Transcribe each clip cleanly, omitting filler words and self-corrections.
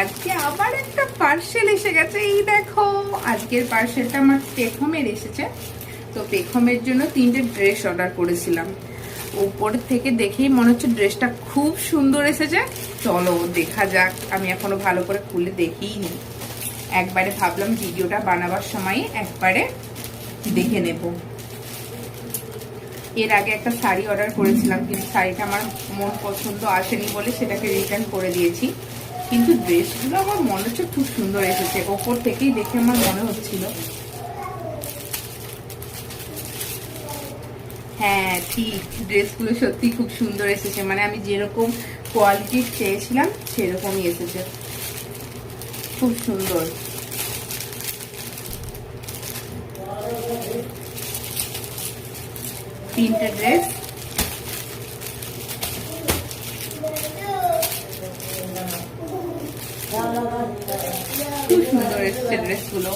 আজকে আবার একটা পার্সেল এসে গেছে। এই দেখো, আজকের পার্সেলটা আমার পেখমের এসেছে। তো পেখমের জন্য 3টে ড্রেস অর্ডার করেছিলাম। উপর থেকে দেখেই মনে হচ্ছে ড্রেসটা খুব সুন্দর এসেছে। চলো দেখা যাক। আমি এখনো ভালো করে খুলে দেখিইনি, একবারে ভাবলাম ভিডিওটা বানাবার সময় একবারে দেখে নেব। এর আগে একটা শাড়ি অর্ডার করেছিলাম, কিন্তু শাড়িটা আমার মন পছন্দ আসেনি বলে সেটাকে রিটার্ন করে দিয়েছি। কিন্তু ড্রেসগুলো আমার মনে হচ্ছে খুব সুন্দর এসেছে। ওপর থেকেই দেখে আমার মনে হচ্ছিল। হ্যাঁ ঠিক, ড্রেসগুলো সত্যি খুব সুন্দর এসেছে। মানে আমি যেরকম কোয়ালিটির চেয়েছিলাম সেরকমই এসেছে, খুব সুন্দর। তিনটে ড্রেস, খুব সুন্দর এসেছে ড্রেসগুলো।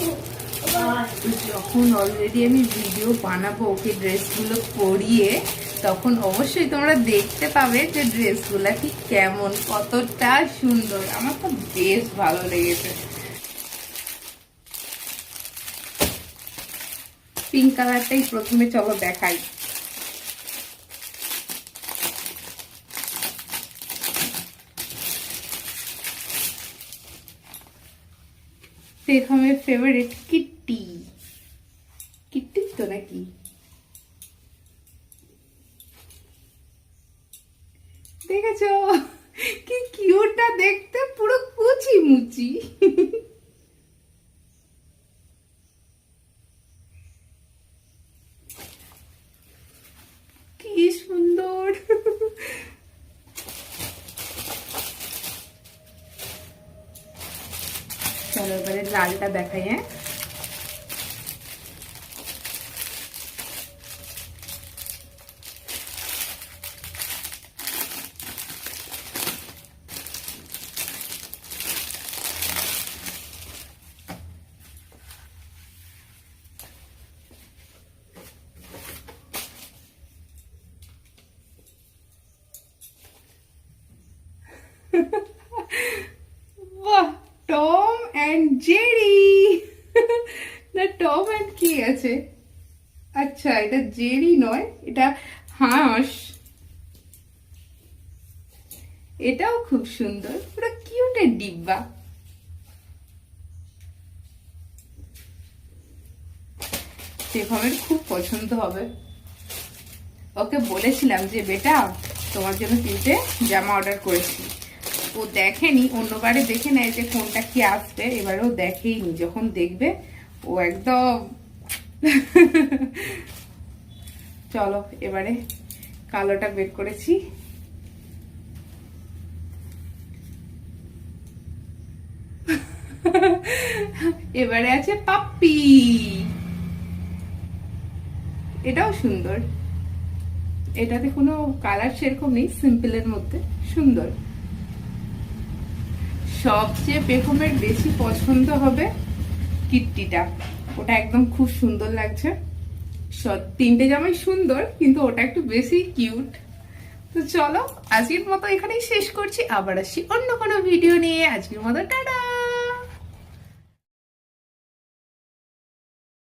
যখন অলরেডি আমি ভিডিও বানাবো ওকে ড্রেসগুলো পরিয়ে, তখন অবশ্যই তোমরা দেখতে পাবে যে ড্রেসগুলো ঠিক কেমন, কতটা সুন্দর। আমার তো বেশ ভালো লেগেছে। পিঙ্ক কালারটাই প্রথমে চলো দেখাই। পেখমের ফেভারিট কিট্টি। কিট্টি তো নাকি? দেখেছো কি কিউটটা দেখতে, পুরো কুচি মুচি। কি সুন্দর। চলো এবারে লালটা দেখাই। হ্যাঁ, বাহ, টম অ্যান্ড জেরি। না, টম অ্যান্ড কি আছে? আচ্ছা, এটা জেরি নয়, এটা হাঁস। এটাও খুব সুন্দর, পুরো কিউটের ডিব্বা। পেখমের খুব পছন্দ হবে। ওকে বলেছিলাম যে বেটা তোমার জন্য 3টে জামা অর্ডার করেছি। ও দেখেনি, অন্যবারে দেখে নেয় যে কোনটা কি আসবে, এবারেও দেখেইনি। যখন দেখবে ও একদম চলো এবারে কালোটা বের করেছি। এবারে আছে পাপ্পি। এটাও সুন্দর, এটাতে কোনো কালার সেরকম নেই, সিম্পলের মধ্যে সুন্দর। সবচেয়ে পেখমের বেশি পছন্দ হবে কিট্টিটা, ওটা একদম খুব সুন্দর লাগছে। 3টে জামাই সুন্দর, কিন্তু ওটা একটু বেশি কিউট। তো চলো আজকের মতো এখানেই শেষ করছি, আবার আসছি অন্য কোনো ভিডিও নিয়ে। আজকের মতো টাটা।